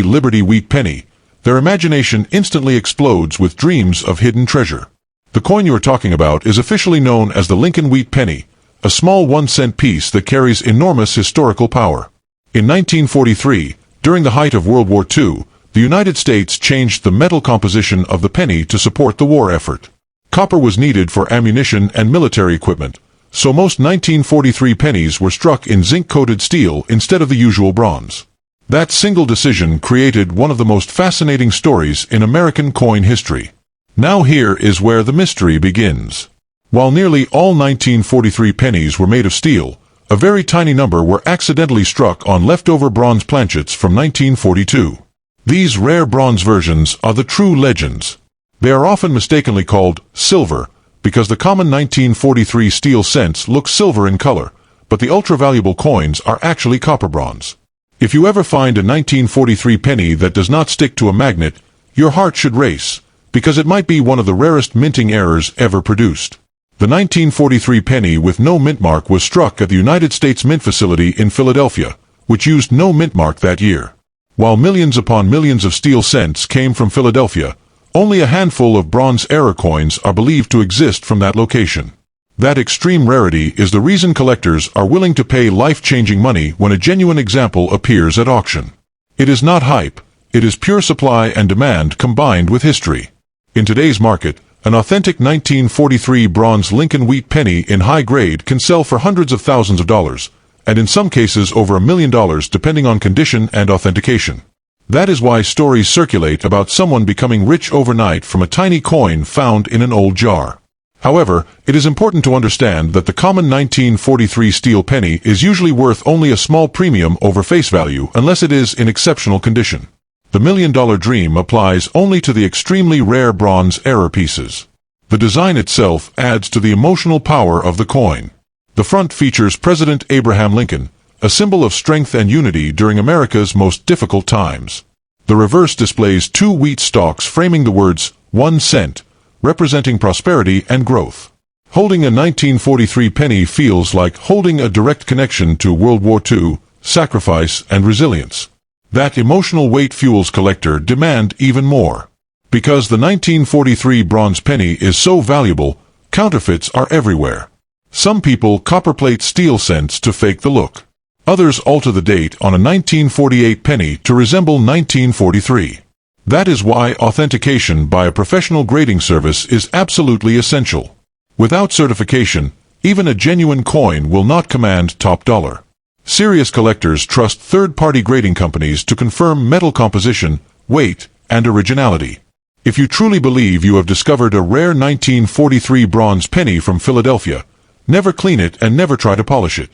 Liberty wheat penny, their imagination instantly explodes with dreams of hidden treasure. The coin you are talking about is officially known as the Lincoln wheat penny, a small 1-cent piece that carries enormous historical power. In 1943, during the height of World War II, the United States changed the metal composition of the penny to support the war effort. Copper was needed for ammunition and military equipment, so most 1943 pennies were struck in zinc-coated steel instead of the usual bronze. That single decision created one of the most fascinating stories in American coin history. Now here is where the mystery begins. While nearly all 1943 pennies were made of steel, a very tiny number were accidentally struck on leftover bronze planchets from 1942. These rare bronze versions are the true legends. They are often mistakenly called silver, because the common 1943 steel cents look silver in color, but the ultra-valuable coins are actually copper bronze. If you ever find a 1943 penny that does not stick to a magnet, your heart should race, because it might be one of the rarest minting errors ever produced. The 1943 penny with no mint mark was struck at the United States Mint facility in Philadelphia, which used no mint mark that year. While millions upon millions of steel cents came from Philadelphia, only a handful of bronze era coins are believed to exist from that location. That extreme rarity is the reason collectors are willing to pay life-changing money when a genuine example appears at auction. It is not hype, it is pure supply and demand combined with history. In today's market, an authentic 1943 bronze Lincoln wheat penny in high grade can sell for hundreds of thousands of dollars, and in some cases over $1 million depending on condition and authentication. That is why stories circulate about someone becoming rich overnight from a tiny coin found in an old jar. However, it is important to understand that the common 1943 steel penny is usually worth only a small premium over face value unless it is in exceptional condition. The $1 million dream applies only to the extremely rare bronze era pieces. The design itself adds to the emotional power of the coin. The front features President Abraham Lincoln, a symbol of strength and unity during America's most difficult times. The reverse displays 2 wheat stalks framing the words, 1 cent, representing prosperity and growth. Holding a 1943 penny feels like holding a direct connection to World War II, sacrifice, and resilience. That emotional weight fuels collector demand even more. Because the 1943 bronze penny is so valuable, counterfeits are everywhere. Some people copperplate steel cents to fake the look. Others alter the date on a 1948 penny to resemble 1943. That is why authentication by a professional grading service is absolutely essential. Without certification, even a genuine coin will not command top dollar. Serious collectors trust third-party grading companies to confirm metal composition, weight, and originality. If you truly believe you have discovered a rare 1943 bronze penny from Philadelphia, never clean it and never try to polish it.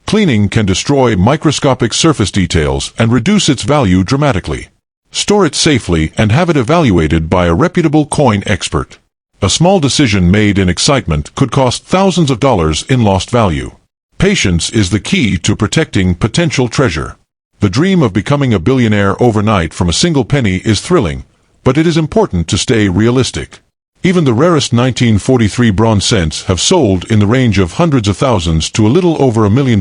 Cleaning can destroy microscopic surface details and reduce its value dramatically. Store it safely and have it evaluated by a reputable coin expert. A small decision made in excitement could cost thousands of dollars in lost value. Patience is the key to protecting potential treasure. The dream of becoming a billionaire overnight from a single penny is thrilling, but it is important to stay realistic. Even the rarest 1943 bronze cents have sold in the range of hundreds of thousands to a little over $1 million,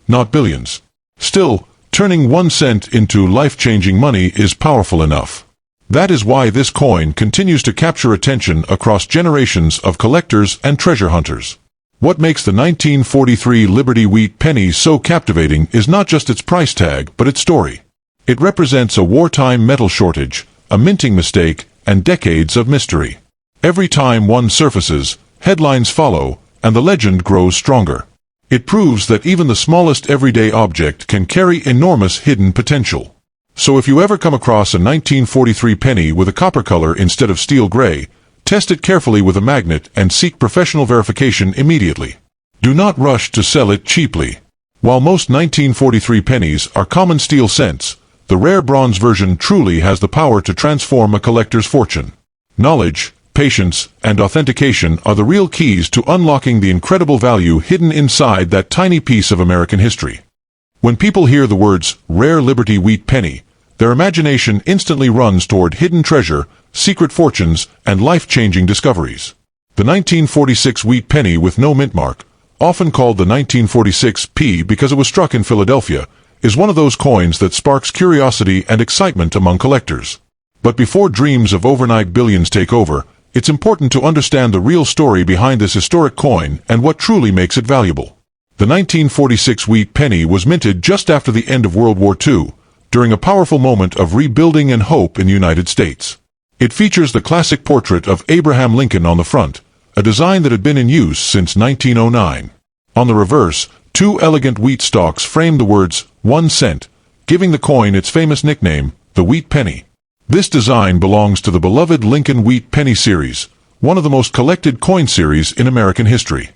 not billions. Still, turning 1 cent into life-changing money is powerful enough. That is why this coin continues to capture attention across generations of collectors and treasure hunters. What makes the 1943 Liberty wheat penny so captivating is not just its price tag, but its story. It represents a wartime metal shortage, a minting mistake, and decades of mystery. Every time one surfaces, headlines follow, and the legend grows stronger. It proves that even the smallest everyday object can carry enormous hidden potential. So if you ever come across a 1943 penny with a copper color instead of steel gray, test it carefully with a magnet and seek professional verification immediately. Do not rush to sell it cheaply. While most 1943 pennies are common steel cents, the rare bronze version truly has the power to transform a collector's fortune. Knowledge, patience, and authentication are the real keys to unlocking the incredible value hidden inside that tiny piece of American history. When people hear the words, rare Liberty wheat penny, their imagination instantly runs toward hidden treasure, secret fortunes, and life-changing discoveries. The 1946 wheat penny with no mint mark, often called the 1946 P because it was struck in Philadelphia, is one of those coins that sparks curiosity and excitement among collectors. But before dreams of overnight billions take over, it's important to understand the real story behind this historic coin and what truly makes it valuable. The 1946 wheat penny was minted just after the end of World War II, during a powerful moment of rebuilding and hope in the United States. It features the classic portrait of Abraham Lincoln on the front, a design that had been in use since 1909. On the reverse, two elegant wheat stalks frame the words 1 cent, giving the coin its famous nickname, the wheat penny. This design belongs to the beloved Lincoln Wheat Penny series, one of the most collected coin series in American history.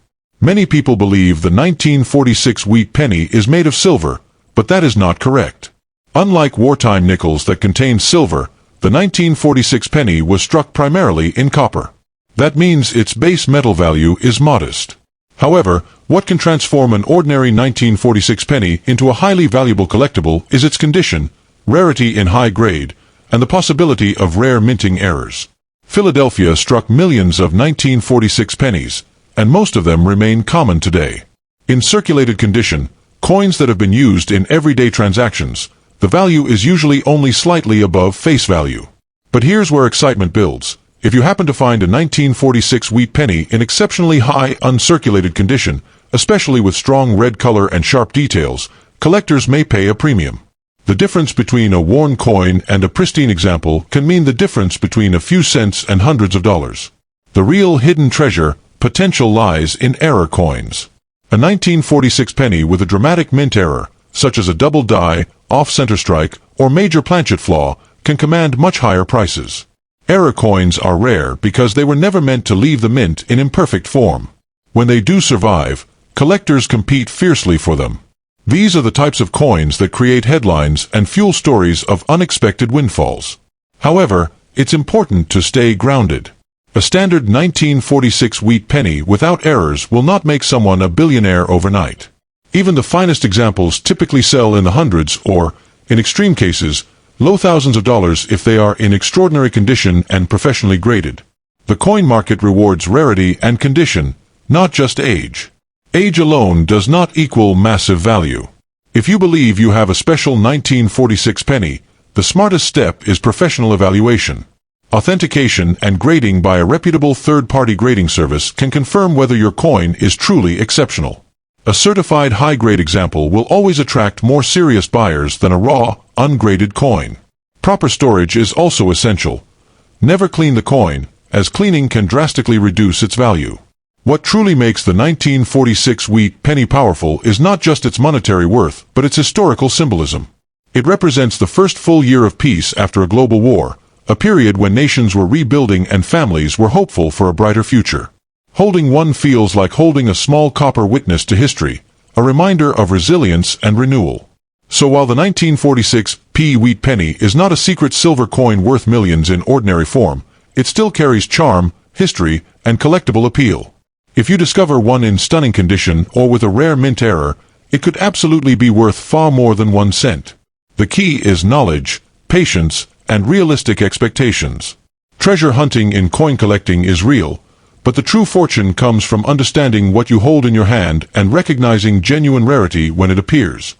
Many people believe the 1946 wheat penny is made of silver, but that is not correct. Unlike wartime nickels that contained silver, the 1946 penny was struck primarily in copper. That means its base metal value is modest. However, what can transform an ordinary 1946 penny into a highly valuable collectible is its condition, rarity in high grade, and the possibility of rare minting errors. Philadelphia struck millions of 1946 pennies, and most of them remain common today. In circulated condition, coins that have been used in everyday transactions, the value is usually only slightly above face value. But here's where excitement builds. If you happen to find a 1946 wheat penny in exceptionally high, uncirculated condition, especially with strong red color and sharp details, collectors may pay a premium. The difference between a worn coin and a pristine example can mean the difference between a few cents and hundreds of dollars. The real hidden treasure potential lies in error coins. A 1946 penny with a dramatic mint error, such as a double die, off-center strike, or major planchet flaw, can command much higher prices. Error coins are rare because they were never meant to leave the mint in imperfect form. When they do survive, collectors compete fiercely for them. These are the types of coins that create headlines and fuel stories of unexpected windfalls. However, it's important to stay grounded. A standard 1946 wheat penny without errors will not make someone a billionaire overnight. Even the finest examples typically sell in the hundreds or, in extreme cases, low thousands of dollars if they are in extraordinary condition and professionally graded. The coin market rewards rarity and condition, not just age. Age alone does not equal massive value. If you believe you have a special 1946 penny, the smartest step is professional evaluation. Authentication and grading by a reputable third-party grading service can confirm whether your coin is truly exceptional. A certified high-grade example will always attract more serious buyers than a raw, ungraded coin. Proper storage is also essential. Never clean the coin, as cleaning can drastically reduce its value. What truly makes the 1946 wheat penny powerful is not just its monetary worth, but its historical symbolism. It represents the first full year of peace after a global war, a period when nations were rebuilding and families were hopeful for a brighter future. Holding one feels like holding a small copper witness to history, a reminder of resilience and renewal. So while the 1946 wheat penny is not a secret silver coin worth millions in ordinary form, it still carries charm, history, and collectible appeal. If you discover one in stunning condition or with a rare mint error, it could absolutely be worth far more than 1 cent. The key is knowledge, patience, and realistic expectations. Treasure hunting in coin collecting is real, but the true fortune comes from understanding what you hold in your hand and recognizing genuine rarity when it appears.